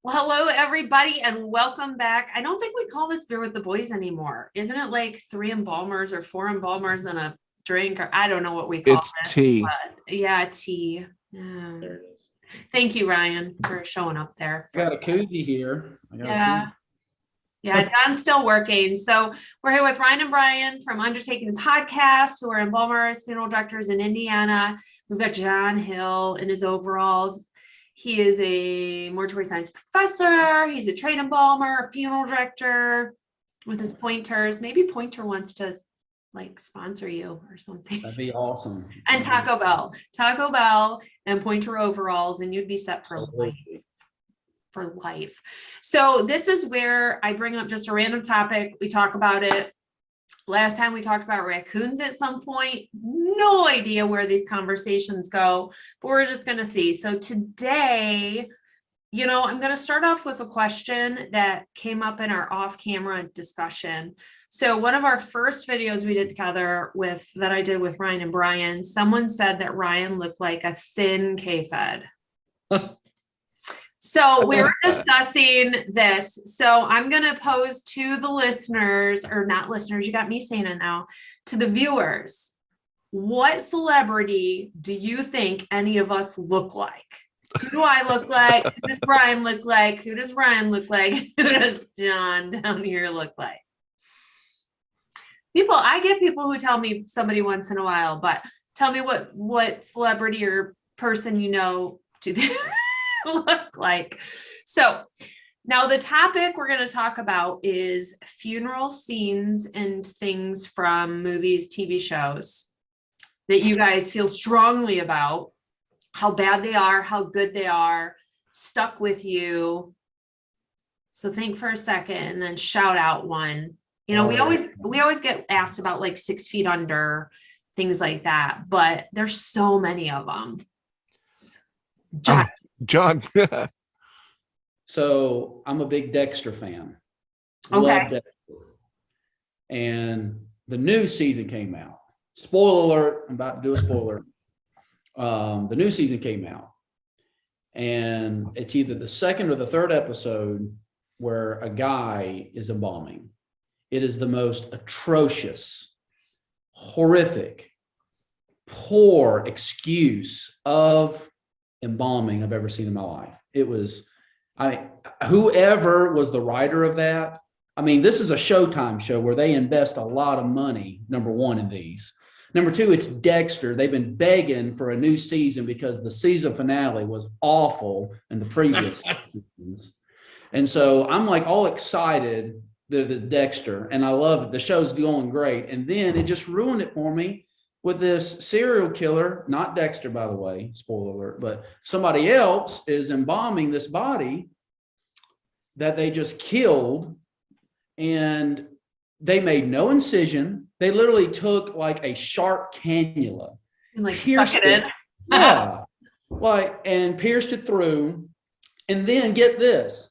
Well, hello, everybody, and welcome back. I don't think we call this beer with the boys anymore. Isn't it like 3 embalmers or 4 embalmers and a drink? Or I don't know what we call It's this. tea. But yeah, tea. Yeah. There it is. Thank you, Ryan, for showing up there. I got a koozie here. Yeah. Yeah, John's still working. So we're here with Ryan and Brian from Undertaking the podcast, who are embalmers, funeral directors in Indiana. We've got John Hill in his overalls. He is a mortuary science professor. He's a trained embalmer, a funeral director with his pointers. Maybe Pointer wants to like sponsor you or something. That'd be awesome. And Taco Bell and Pointer overalls, and you'd be set for life. So this is where I bring up just a random topic. We talk about it. Last time we talked about raccoons at some point. No idea where these conversations go, but we're just going to see. So today, I'm going to start off with a question that came up in our off-camera discussion. So one of our first videos we did together that I did with Ryan and Brian, someone said that Ryan looked like a thin K-Fed. So we were discussing this. So I'm going to pose to the listeners, or not listeners, you got me saying it now, to the viewers. What celebrity do you think any of us look like? Who do I look like? Who does Brian look like? Who does Ryan look like? Who does John down here look like? I get people who tell me somebody once in a while, but tell me what celebrity or person do they look like. So now the topic we're going to talk about is funeral scenes and things from movies, TV shows that you guys feel strongly about, how bad they are, how good they are, stuck with you. So think for a second and then shout out one. We always get asked about like 6 Feet Under, things like that, but there's so many of them. John. So I'm a big Dexter fan. Okay. Love Dexter. And the new season came out. Spoiler alert. I'm about to do a spoiler. The new season came out. And it's either the second or the third episode where a guy is embalming. It is the most atrocious, horrific, poor excuse of embalming I've ever seen in my life. It was, whoever was the writer of that. I mean, this is a Showtime show where they invest a lot of money, number one, in these. Number two, it's Dexter. They've been begging for a new season because the season finale was awful in the previous seasons. And so I'm like all excited that it's Dexter, and I love it. The show's going great. And then it just ruined it for me with this serial killer, not Dexter, by the way, spoiler alert, but somebody else is embalming this body that they just killed, and they made no incision. They literally took like a sharp cannula and like stuck it in. Yeah, and pierced it through. And then get this,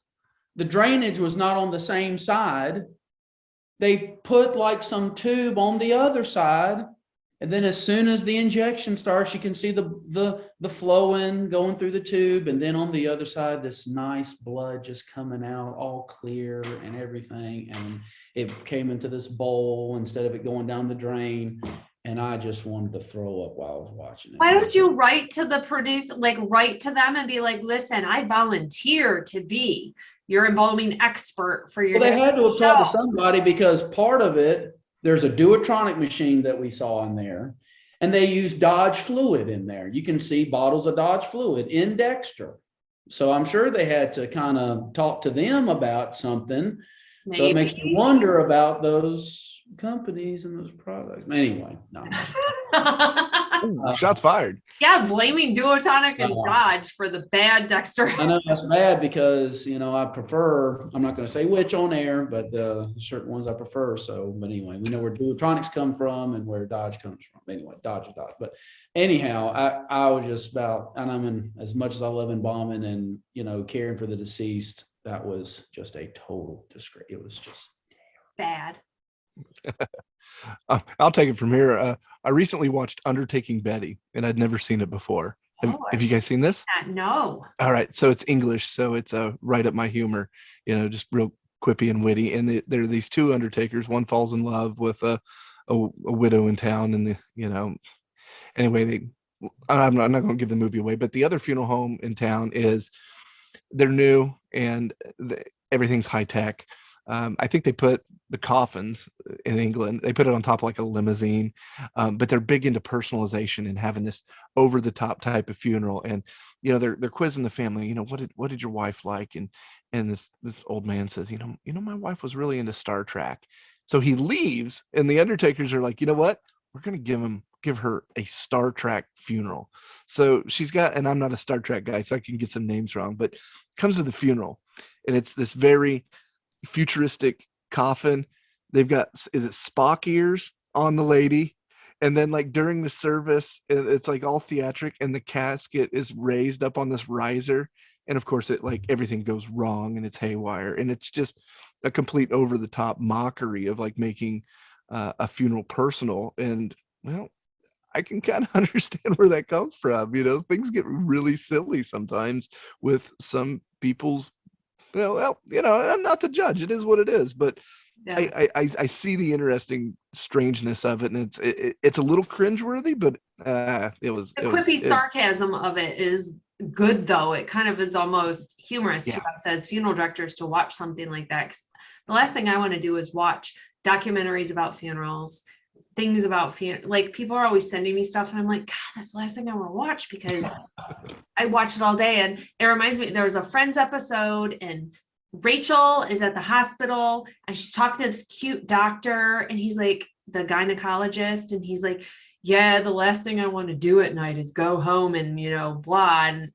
the drainage was not on the same side. They put like some tube on the other side. And then as soon as the injection starts, you can see the flowing going through the tube. And then on the other side, this nice blood just coming out all clear and everything. And it came into this bowl instead of it going down the drain. And I just wanted to throw up while I was watching it. Why don't you write to the producer, write to them and be like, listen, I volunteer to be your embalming expert for your. Well, they had to have talked to somebody, because part of it, there's a Duotronic machine that we saw in there, and they use Dodge fluid in there. You can see bottles of Dodge fluid in Dexter. So I'm sure they had to kind of talk to them about something. Maybe. So it makes you wonder about those companies and those products. Anyway, no. Ooh, shots fired. Yeah, blaming Duotonic and Dodge for the bad Dexter. I know that's bad because, I prefer, I'm not going to say which on air, but certain ones I prefer. So, but anyway, we know where Duotronics come from and where Dodge comes from. Anyway, Dodge is Dodge. But anyhow, I was just about, and I mean, as much as I love embalming and, caring for the deceased, that was just a total disgrace. It was just bad. I'll take it from here. I recently watched Undertaking Betty, and I'd never seen it before. Have you guys seen this? No. All right, so it's English, so it's right up my humor, just real quippy and witty. And there are these two undertakers. One falls in love with a widow in town, and anyway, I'm not going to give the movie away, but the other funeral home in town they're new, and everything's high tech. I think they put the coffins in England, they put it on top of like a limousine, but they're big into personalization and having this over the top type of funeral. And they're quizzing the family, what did your wife like? And this old man says, my wife was really into Star Trek. So he leaves, and the undertakers are like, you know what, we're going to give her a Star Trek funeral. So she's got, and I'm not a Star Trek guy, so I can get some names wrong, but comes to the funeral, and it's this very futuristic coffin. They've got, is it Spock ears on the lady? And then like during the service, it's like all theatric, and the casket is raised up on this riser. And of course it like everything goes wrong and it's haywire. And it's just a complete over the top mockery of like making a funeral personal. And well, I can kind of understand where that comes from. Things get really silly sometimes with some people's, not to judge, it is what it is, but yeah. I see the interesting strangeness of it, and it's a little cringeworthy, but the quippy sarcasm of it is good, though. It kind of is almost humorous to us as funeral directors to watch something like that. 'Cause the last thing I want to do is watch documentaries about funerals, things about like people are always sending me stuff, and I'm like, God, that's the last thing I want to watch, because I watch it all day. And it reminds me, there was a Friends episode, and Rachel is at the hospital and she's talking to this cute doctor, and he's like, the gynecologist, and he's like, yeah, the last thing I want to do at night is go home and blah. And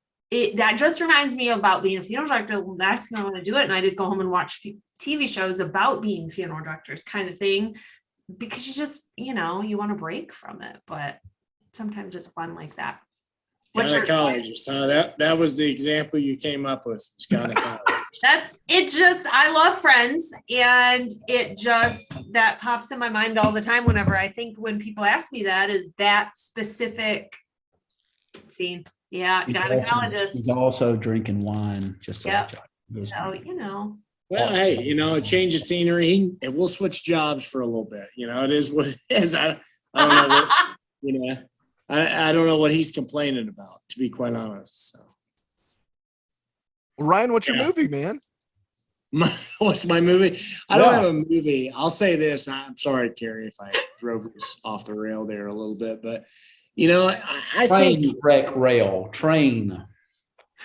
that just reminds me about being a funeral director. The last thing I want to do at night is go home and watch TV shows about being funeral directors, kind of thing, because you just you want to break from it. But sometimes it's fun like that. Gynecologist, huh? That was the example you came up with. Gynecologist. That's it. Just, I love Friends, and it just, that pops in my mind all the time whenever I think, when people ask me that, is that specific scene. Yeah, gynecologist. He's also drinking wine. Just so Well, hey, a change of scenery, and we'll switch jobs for a little bit. It is what it is. I don't know what, I don't know what he's complaining about, to be quite honest. So, Ryan, what's your movie, man? What's my movie? I don't have a movie. I'll say this. I'm sorry, Kari, if I drove this off the rail there a little bit, but I think train.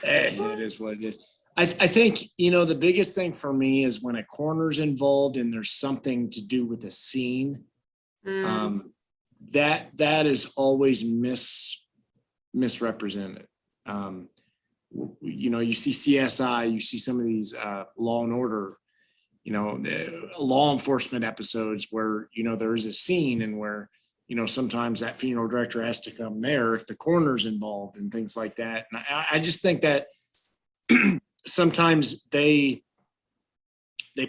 It is what it is. I think, the biggest thing for me is when a coroner's involved and there's something to do with the scene. That is always misrepresented. You see CSI, you see some of these Law and Order, law enforcement episodes where, there is a scene, and where, sometimes that funeral director has to come there if the coroner's involved and things like that. And I just think that sometimes they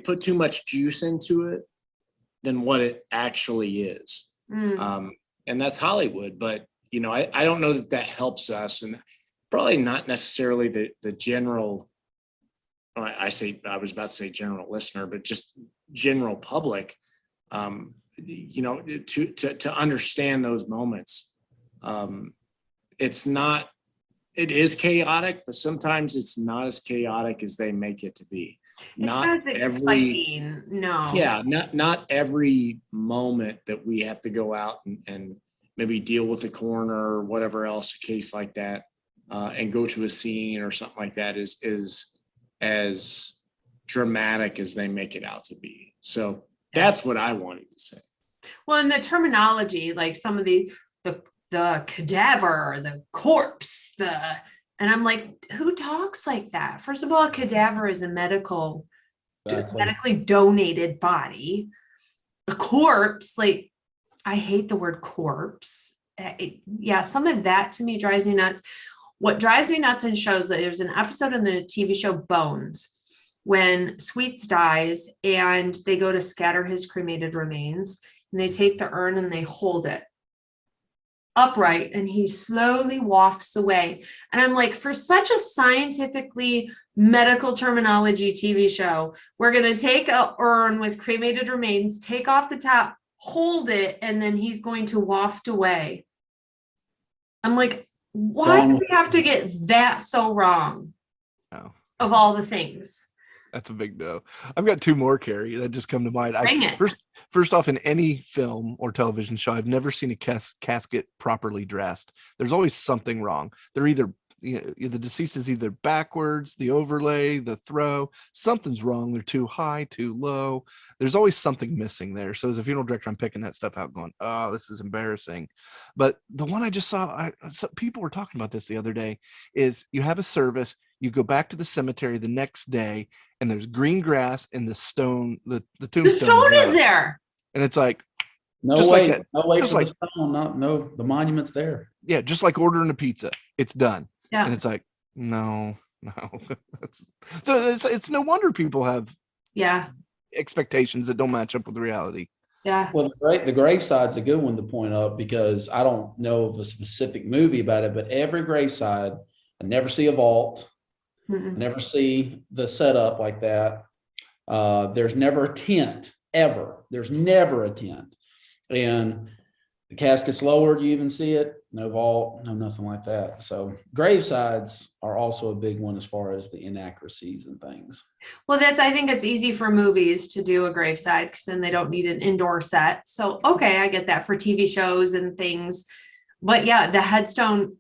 put too much juice into it than what it actually is. And that's Hollywood, but I don't know that helps us, and probably not necessarily the general. I was about to say general listener, but just general public. To understand those moments. It is chaotic, but sometimes it's not as chaotic as they make it to be. Not every moment that we have to go out and maybe deal with the coroner or whatever else, a case like that, and go to a scene or something like that is as dramatic as they make it out to be. So that's what I wanted to say. Well, and the terminology, like some of the cadaver, the corpse, and I'm like, who talks like that? First of all, a cadaver is a medically donated body. A corpse, like, I hate the word corpse. Some of that to me drives me nuts. What drives me nuts in shows, that there's an episode in the TV show Bones when Sweets dies and they go to scatter his cremated remains, and they take the urn and they hold it. upright and he slowly wafts away. And I'm like, for such a scientifically medical terminology TV show, we're going to take a urn with cremated remains, take off the top, hold it, and then he's going to waft away. I'm like, why do we have to get that so wrong? No. Of all the things. That's a big no. I've got two more, Kari, that just come to mind. Bring it. First off, in any film or television show, I've never seen a casket properly dressed. There's always something wrong. They're either, the deceased is either backwards, the overlay, the throw, something's wrong. They're too high, too low. There's always something missing there. So as a funeral director, I'm picking that stuff out going, oh, this is embarrassing. But the one I just saw, people were talking about this the other day, is you have a service, you go back to the cemetery the next day, and there's green grass and the stone, the tombstone. The stone is there. And it's like, No just way, like that. no way Just for like- the stone. No, the monument's there. yeah, just like ordering a pizza, it's done. Yeah. And it's like, no. So it's no wonder people have Yeah. expectations that don't match up with reality. Yeah. Well, the graveside's a good one to point up, because I don't know of a specific movie about it, but every graveside, I never see a vault. I Mm-mm. never see the setup like that. There's never a tent, ever. There's never a tent. And the casket's lowered, you even see it. No vault, no nothing like that. So gravesides are also a big one as far as the inaccuracies and things. Well, I think it's easy for movies to do a graveside because then they don't need an indoor set. So, okay, I get that for TV shows and things. But yeah, the headstone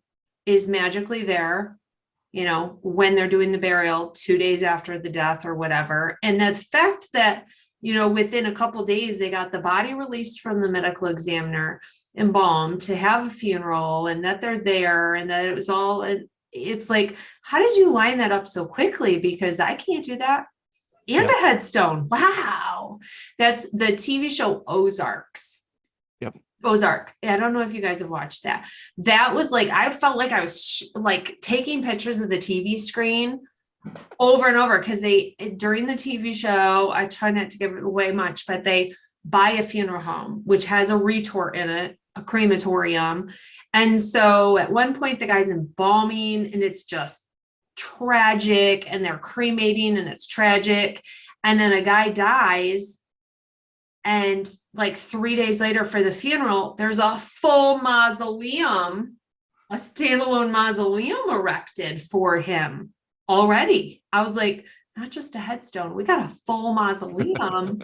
is magically there, when they're doing the burial 2 days after the death or whatever. And the fact that, within a couple of days, they got the body released from the medical examiner, embalmed, to have a funeral, and that they're there, and that it was all, it's like, how did you line that up so quickly? Because I can't do that. And the headstone. Wow. That's the TV show Ozarks. Yep. Ozark. I don't know if you guys have watched that. That was like, I felt like I was taking pictures of the TV screen over and over, because during the TV show, I try not to give it away much, but they buy a funeral home, which has a retort in it, a crematorium. And so at one point the guy's embalming and it's just tragic, and they're cremating and it's tragic. And then a guy dies, and like 3 days later for the funeral, there's a full mausoleum, a standalone mausoleum erected for him already. I was like, not just a headstone, we got a full mausoleum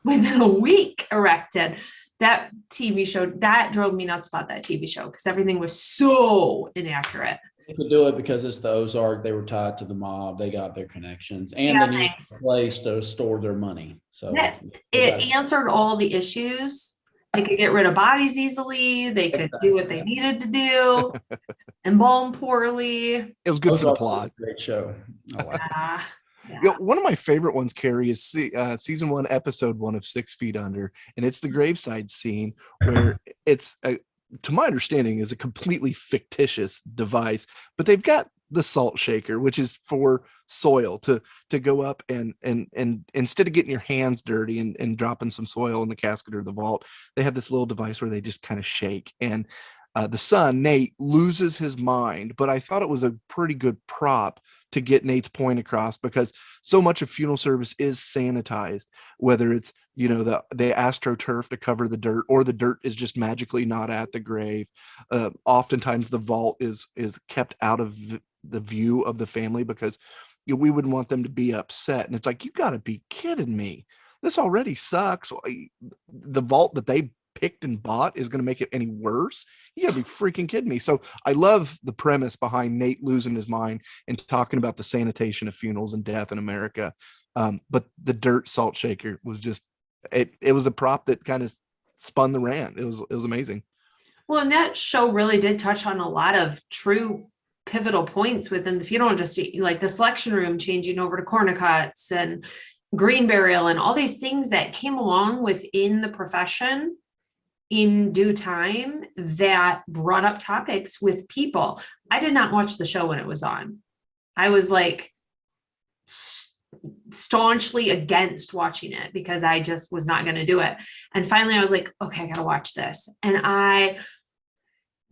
within a week erected. That TV show, that drove me nuts about that TV show, because everything was so inaccurate. They could do it because it's the Ozark. They were tied to the mob. They got their connections, and Yeah, they need thanks. a place to store their money. So Yes, they it got- answered all the issues. They could get rid of bodies easily. They could do what they needed to do. Embalm poorly. It was good for the Ozark was plot. a great show. I like it. Ah, One of my favorite ones, Kari, is season 1, episode 1 of 6 Feet Under, and it's the graveside scene where it's, to my understanding, is a completely fictitious device, but they've got the salt shaker, which is for soil to go up and instead of getting your hands dirty and dropping some soil in the casket or the vault, they have this little device where they just kind of shake. And the son, Nate, loses his mind, but I thought it was a pretty good prop to get Nate's point across, because so much of funeral service is sanitized, whether it's, the astroturf to cover the dirt, or the dirt is just magically not at the grave. Oftentimes the vault is kept out of the view of the family, because we wouldn't want them to be upset. And it's like, you got to be kidding me. This already sucks. The vault that they picked and bought is going to make it any worse. You gotta be freaking kidding me. So I love the premise behind Nate losing his mind and talking about the sanitation of funerals and death in America. But the dirt salt shaker was just, it was a prop that kind of spun the rant. It was amazing. well, and that show really did touch on a lot of true pivotal points within the funeral industry, like the selection room changing over to cornucots and green burial and all these things that came along within the profession in due time that brought up topics with people. I did not watch the show when it was on. I was like staunchly against watching it because I just was not going to do it. And finally I was like, okay, I got to watch this. And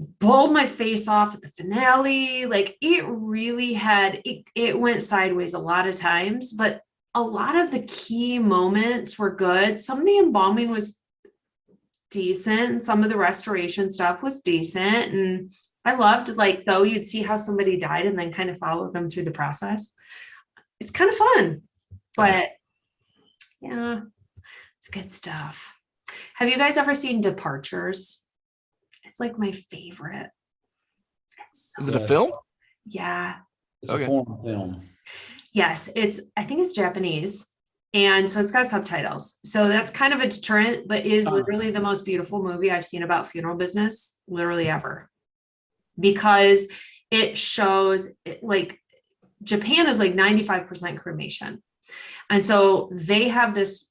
bowled my face off at the finale. Like it really had, it went sideways a lot of times, but a lot of the key moments were good. Some of the embalming was decent. Some of the restoration stuff was decent. And I loved, like, though you'd see how somebody died and then kind of follow them through the process. It's kind of fun, but yeah, it's good stuff. Have you guys ever seen Departures? It's like my favorite. Is it a film? Yeah. It's a foreign film. Yes, I think it's Japanese. And so it's got subtitles. So that's kind of a deterrent, but is literally the most beautiful movie I've seen about funeral business, literally ever. Because it shows like Japan is like 95% cremation. And so they have this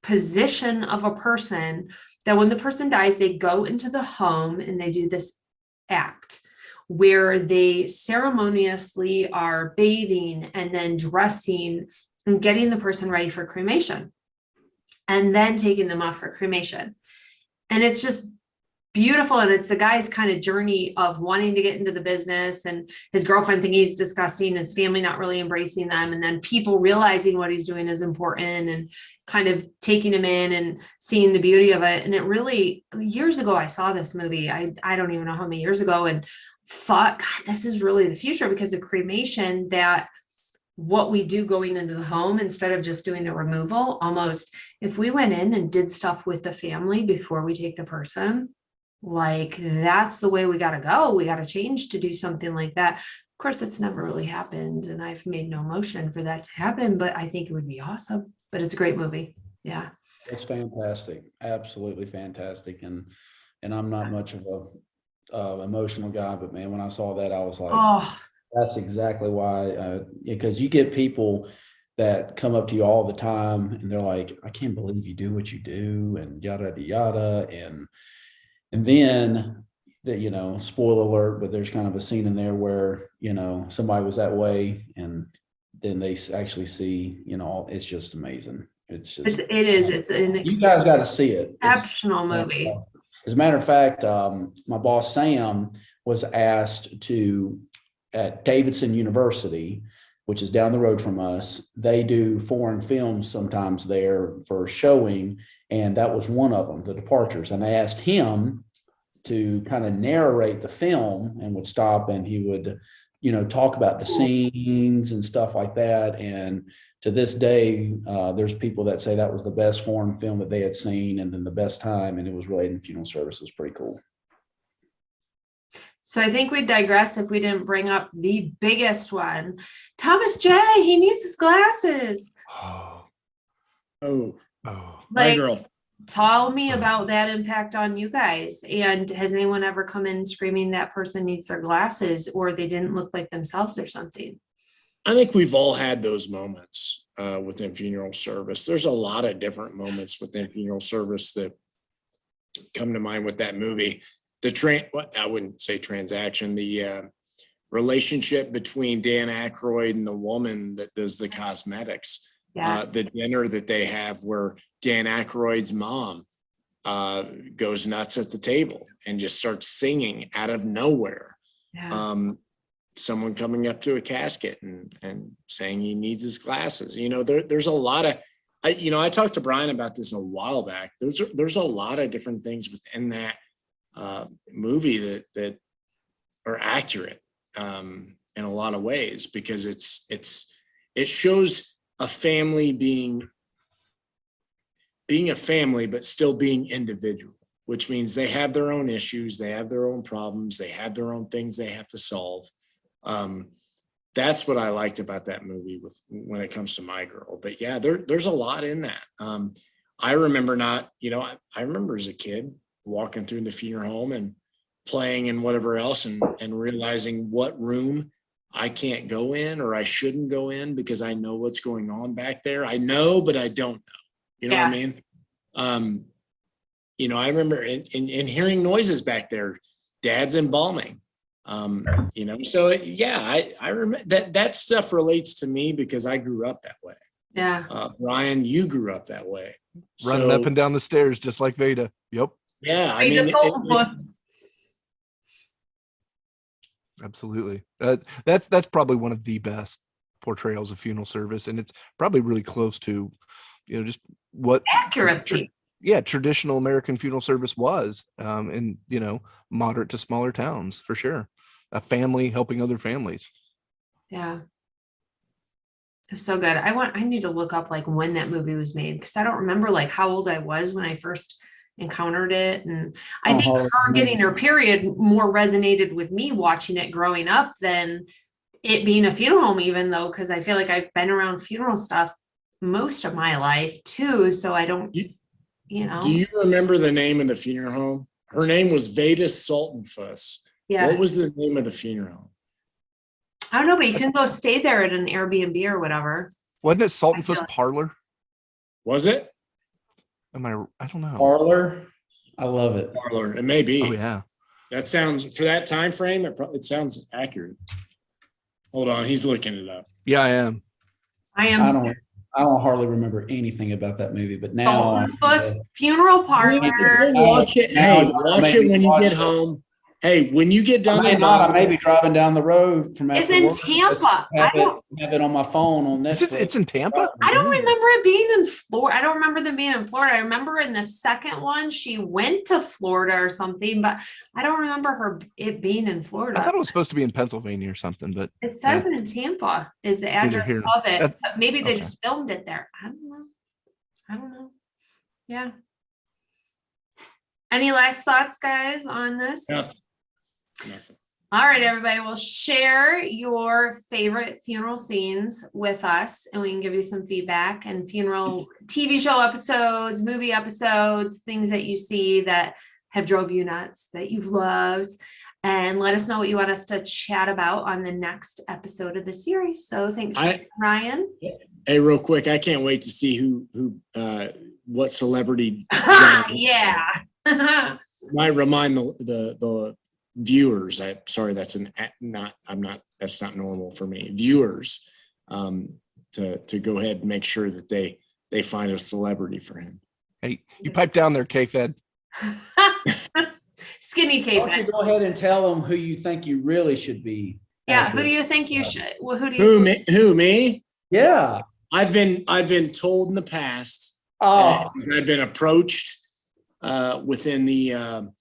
position of a person that when the person dies, they go into the home and they do this act where they ceremoniously are bathing and then dressing and getting the person ready for cremation and then taking them off for cremation. And it's just beautiful. And it's the guy's kind of journey of wanting to get into the business and his girlfriend thinking he's disgusting, his family not really embracing them. And then people realizing what he's doing is important and kind of taking him in and seeing the beauty of it. And it really, years ago, I saw this movie. I don't even know how many years ago, and thought, God, this is really the future because of cremation, that what we do going into the home instead of just doing the removal, almost if we went in and did stuff with the family before we take the person, like that's the way we got to go. We got to change to do something like that. Of course, that's never really happened. And I've made no motion for that to happen, but I think it would be awesome. But it's a great movie. Yeah. It's fantastic. Absolutely fantastic. And I'm not much of a emotional guy, but man, when I saw that, I was like, Oh, that's exactly why, because you get people that come up to you all the time and they're like, I can't believe you do what you do and yada, yada. And then that, you know, spoiler alert, but there's kind of a scene in there where, you know, somebody was that way and then they actually see, you know, it's just amazing. It's just, it's an you guys got to see it. exceptional movie. As a matter of fact, my boss, Sam, was asked to, at Davidson University, which is down the road from us, they do foreign films sometimes there for showing. And that was one of them, The Departures. And they asked him to kind of narrate the film and would stop and he would, you know, talk about the scenes and stuff like that. And to this day, there's people that say that was the best foreign film that they had seen and then the best time. And it was related to funeral services. Pretty cool. So I think we'd digress if we didn't bring up the biggest one. Thomas J, he needs his glasses. Oh, Oh, my Like, girl. tell me about that impact on you guys. And has anyone ever come in screaming that person needs their glasses or they didn't look like themselves or something? I think we've all had those moments within funeral service. There's a lot of different moments within funeral service that come to mind with that movie. I wouldn't say transaction, the relationship between Dan Aykroyd and the woman that does the cosmetics. Yeah. The dinner that they have where Dan Aykroyd's mom goes nuts at the table and just starts singing out of nowhere. Yeah. Someone coming up to a casket and saying he needs his glasses. You know, there's a lot of, I talked to Brian about this a while back. There's a lot of different things within that movie that are accurate in a lot of ways, because it shows a family being a family, but still being individual, which means they have their own issues, they have their own problems, they have their own things they have to solve. That's what I liked about that movie when it comes to My Girl. But yeah, there's a lot in that. I remember I remember as a kid walking through the funeral home and playing and whatever else and realizing what room I can't go in or I shouldn't go in because I know what's going on back there. I know, but I don't know. You know what I mean? I remember in hearing noises back there, dad's embalming. So I remember that stuff relates to me because I grew up that way. Yeah. Brian, you grew up that way. Running up and down the stairs just like Veda. Yep. Yeah, I mean, Absolutely. That's probably one of the best portrayals of funeral service, and it's probably really close to, just what Accuracy. traditional American funeral service was, in moderate to smaller towns, for sure. A family helping other families. Yeah. It was so good. I need to look up like when that movie was made, because I don't remember like how old I was when I first encountered it. And I think her getting her period more resonated with me watching it growing up than it being a funeral home, even though, because I feel like I've been around funeral stuff most of my life too. So I don't, Do you remember the name of the funeral home? Her name was Veda Sultanfuss. Yeah. What was the name of the funeral home? I don't know, but you can go stay there at an Airbnb or whatever. Wasn't it Sultanfuss Parlor? Was it? I don't know. Parlor. I love it. Parlor. It may be. Oh yeah. That sounds, for that time frame, it sounds accurate. Hold on, he's looking it up. Yeah, I am. I don't hardly remember anything about that movie, but now Funeral Parlor. Watch it. Hey, watch it when you get home. Hey, when you get done, I may be driving down the road from. It's in Tampa. Have it on my phone on Netflix. It's in Tampa. I don't remember it being in Florida. I don't remember them being in Florida. I remember in the second one she went to Florida or something, but I don't remember it being in Florida. I thought it was supposed to be in Pennsylvania or something, but it says in Tampa is the address of it. Maybe they just filmed it there. I don't know. Yeah. Any last thoughts, guys, on this? Nothing. All right, everybody. Well, share your favorite funeral scenes with us, and we can give you some feedback and funeral TV show episodes, movie episodes, things that you see that have drove you nuts, that you've loved, and let us know what you want us to chat about on the next episode of the series. So thanks, Ryan. Hey, real quick, I can't wait to see what celebrity. Yeah. Might remind the viewers. That's not normal for me. Viewers, to go ahead and make sure that they find a celebrity for him. Hey, you pipe down there, K-Fed. Skinny K-Fed. Go ahead and tell them who you think you really should be. Yeah, who do you think you should? Well, Who me? Yeah, I've been told in the past. I've been approached within the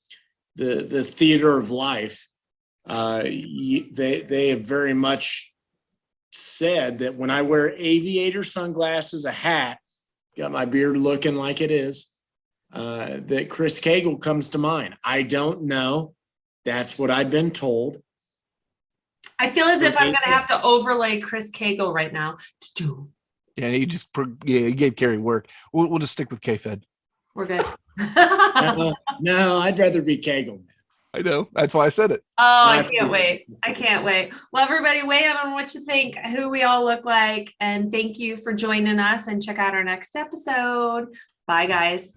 theater of life. They have very much said that when I wear aviator sunglasses, a hat, got my beard looking like it is, that Chris Cagle comes to mind. I don't know. That's what I've been told. I feel as if I'm going to have to overlay Chris Cagle right now. Yeah, you gave Kari work. We'll just stick with K-Fed. We're good. No, I'd rather be Cagle. I know. That's why I said it. Oh, I can't wait. Well, everybody weigh in on what you think, who we all look like. And thank you for joining us, and check out our next episode. Bye, guys.